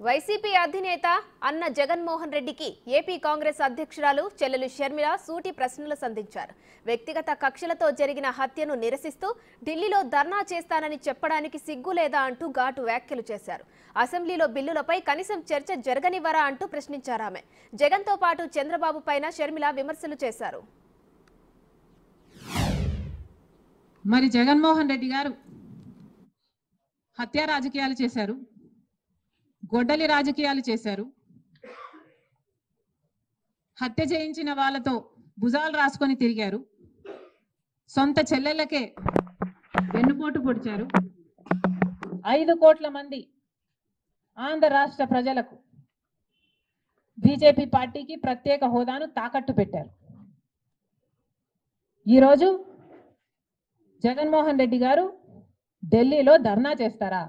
YCP అధినేత అన్న జగన్మోహన్ రెడ్డికి ఏపీ కాంగ్రెస్ అధ్యక్షురాలు చెల్లెలు షర్మిల సూటి ప్రశ్నలు సంధించారు. వ్యక్తిగత కక్షలతో జరిగిన హత్యను నిరసిస్తూ ఢిల్లీలో ధర్నా చేస్తానని చెప్పడానికి సిగ్గు లేదా అంటూ ఘాటు వ్యాఖ్యలు చేశారు. అసెంబ్లీలో బిల్లులపై కనీసం చర్చ జరగనివ్వరా అంటూ ప్రశ్నించారు ఆమె. జగన్తో పాటు చంద్రబాబు పైన షర్మిల విమర్శలు చేశారు. మరి జగన్మోహన్ రెడ్డి గారు హత్య రాజకీయాలు చేశారు, గొడ్డలి రాజకీయాలు చేశారు, హత్య చేయించిన వాళ్ళతో భుజాలు రాసుకొని తిరిగారు, సొంత చెల్లెళ్ళకే వెన్నుపోటు పొడిచారు. 5 కోట్ల మంది ఆంధ్ర రాష్ట్ర ప్రజలకు బీజేపీ పార్టీకి ప్రత్యేక హోదాను తాకట్టు పెట్టారు. ఈరోజు జగన్మోహన్ రెడ్డి గారు ఢిల్లీలో ధర్నా చేస్తారా?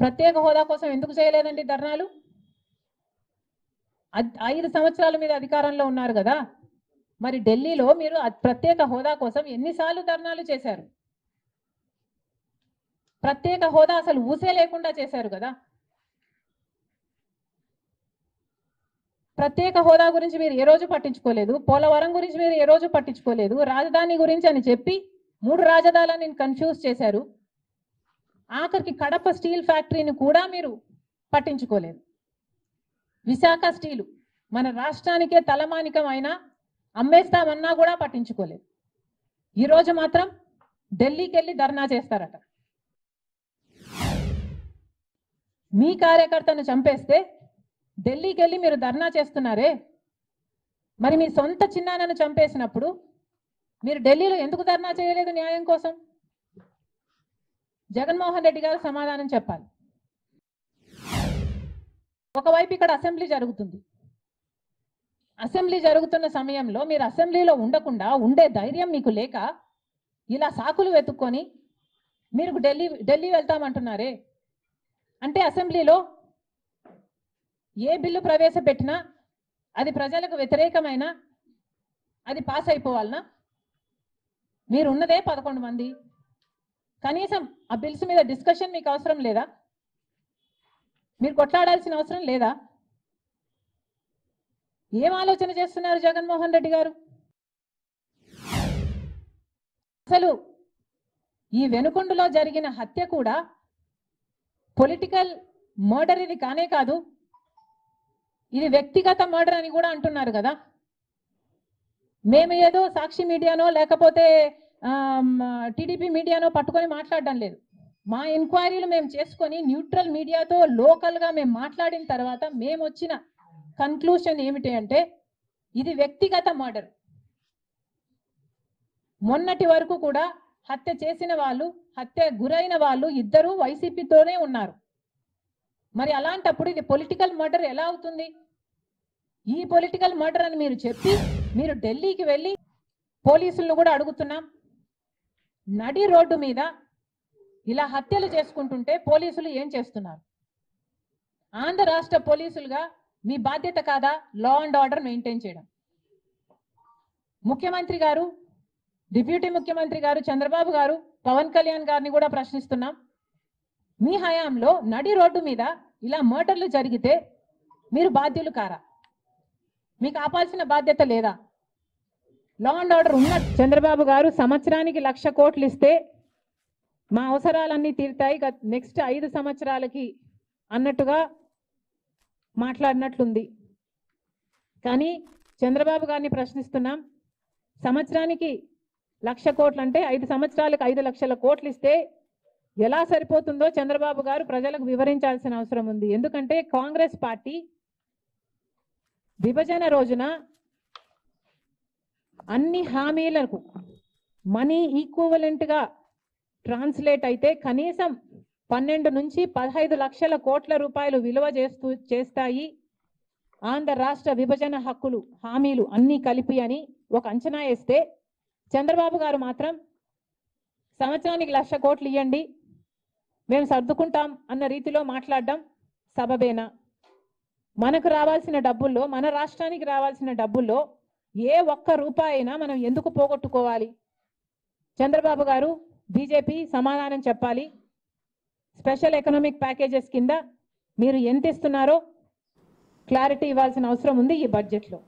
ప్రత్యేక హోదా కోసం ఎందుకు చేయలేదండి ధర్నాలు? 5 సంవత్సరాల మీద అధికారంలో ఉన్నారు కదా, మరి ఢిల్లీలో మీరు ప్రత్యేక హోదా కోసం ఎన్నిసార్లు ధర్నాలు చేశారు? ప్రత్యేక హోదా అసలు ఊసే లేకుండా చేశారు కదా. ప్రత్యేక హోదా గురించి మీరు ఏ రోజు పట్టించుకోలేదు, పోలవరం గురించి మీరు ఏ రోజు పట్టించుకోలేదు, రాజధాని గురించి అని చెప్పి 3 రాజధానులను కన్ఫ్యూజ్ చేశారు. ఆఖరికి కడప స్టీల్ ఫ్యాక్టరీని కూడా మీరు పట్టించుకోలేదు. విశాఖ స్టీలు మన రాష్ట్రానికే తలమానికం అయినా అమ్మేస్తామన్నా కూడా పట్టించుకోలేదు. ఈరోజు మాత్రం ఢిల్లీకి వెళ్ళి ధర్నా చేస్తారట. మీ కార్యకర్తను చంపేస్తే ఢిల్లీకి వెళ్ళి మీరు ధర్నా చేస్తున్నారే, మరి మీ సొంత చిన్నాన్నను చంపేసినప్పుడు మీరు ఢిల్లీలో ఎందుకు ధర్నా చేయలేదు న్యాయం కోసం? జగన్మోహన్ రెడ్డి గారు సమాధానం చెప్పాలి. ఒకవైపు ఇక్కడ అసెంబ్లీ జరుగుతుంది. అసెంబ్లీ జరుగుతున్న సమయంలో మీరు అసెంబ్లీలో ఉండకుండా ఉండే ధైర్యం మీకు లేక ఇలా సాకులు వెతుక్కొని మీరు ఢిల్లీ వెళ్తామంటున్నారే, అంటే అసెంబ్లీలో ఏ బిల్లు ప్రవేశపెట్టినా అది ప్రజలకు వ్యతిరేకమైన అది పాస్ అయిపోవాలనా? మీరు ఉన్నదే 11 మంది, కనీసం ఆ బిల్స్ మీద డిస్కషన్ మీకు అవసరం లేదా? మీరు కొట్లాడాల్సిన అవసరం లేదా? ఏం ఆలోచన చేస్తున్నారు జగన్మోహన్ రెడ్డి గారు? అసలు ఈ వెనుకొండలో జరిగిన హత్య కూడా పొలిటికల్ మర్డర్ ఇది కానే కాదు, ఇది వ్యక్తిగత మర్డర్ అని కూడా అంటున్నారు కదా. మేము ఏదో సాక్షి మీడియానో లేకపోతే టీడీపీ మీడియానో పట్టుకొని మాట్లాడడం లేదు. మా ఎంక్వైరీలు మేము చేసుకొని న్యూట్రల్ మీడియాతో లోకల్గా మేము మాట్లాడిన తర్వాత మేము వచ్చిన కన్క్లూషన్ ఏమిటి అంటే ఇది వ్యక్తిగత మర్డర్. మొన్నటి వరకు కూడా హత్య చేసిన వాళ్ళు, హత్య గురైన వాళ్ళు ఇద్దరూ వైసీపీతోనే ఉన్నారు. మరి అలాంటప్పుడు ఇది పొలిటికల్ మర్డర్ ఎలా అవుతుంది? ఈ పొలిటికల్ మర్డర్ అని మీరు చెప్పి మీరు ఢిల్లీకి వెళ్ళి పోలీసులను కూడా అడుగుతున్నాం, నడి రోడ్డు మీద ఇలా హత్యలు చేసుకుంటుంటే పోలీసులు ఏం చేస్తున్నారు? ఆంధ్ర రాష్ట్ర పోలీసులుగా మీ బాధ్యత కాదా లా అండ్ ఆర్డర్ మెయింటైన్ చేయడం? ముఖ్యమంత్రి గారు, డిప్యూటీ ముఖ్యమంత్రి గారు చంద్రబాబు గారు, పవన్ కళ్యాణ్ గారిని కూడా ప్రశ్నిస్తున్నాం, మీ హయాంలో నడి రోడ్డు మీద ఇలా మర్డర్లు జరిగితే మీరు బాధ్యులు కారా? మీకు ఆపాల్సిన బాధ్యత లేదా? లా అండ్ ఆర్డర్ ఉన్న చంద్రబాబు గారు సంవత్సరానికి 1,00,000 కోట్లు ఇస్తే మా అవసరాలన్నీ తీరుతాయి నెక్స్ట్ 5 సంవత్సరాలకి అన్నట్టుగా మాట్లాడినట్లుంది. కానీ చంద్రబాబు గారిని ప్రశ్నిస్తున్నాం, సంవత్సరానికి 1,00,000 కోట్లు అంటే 5 సంవత్సరాలకు 5 లక్షల కోట్లు ఇస్తే ఎలా సరిపోతుందో చంద్రబాబు గారు ప్రజలకు వివరించాల్సిన అవసరం ఉంది. ఎందుకంటే కాంగ్రెస్ పార్టీ విభజన రోజున అన్ని హామీలకు మనీ ఈక్వలెంట్గా ట్రాన్స్లేట్ అయితే కనీసం 12 నుంచి 15 లక్షల కోట్ల రూపాయలు విలువ చేస్తాయి ఆంధ్ర రాష్ట్ర విభజన హక్కులు హామీలు అన్నీ కలిపి అని ఒక అంచనా వేస్తే చంద్రబాబు గారు మాత్రం సంవత్సరానికి 1,00,000 కోట్లు ఇవ్వండి మేము సర్దుకుంటాం అన్న రీతిలో మాట్లాడడం సబబేనా? మనకు రావాల్సిన డబ్బుల్లో, మన రాష్ట్రానికి రావాల్సిన డబ్బుల్లో ఏ ఒక్క రూపాయి అయినా మనం ఎందుకు పోగొట్టుకోవాలి? చంద్రబాబు గారు, బీజేపీ సమాధానం చెప్పాలి. స్పెషల్ ఎకనామిక్ ప్యాకేజెస్ కింద మీరు ఎంత ఇస్తున్నారో క్లారిటీ ఇవ్వాల్సిన అవసరం ఉంది ఈ బడ్జెట్లో.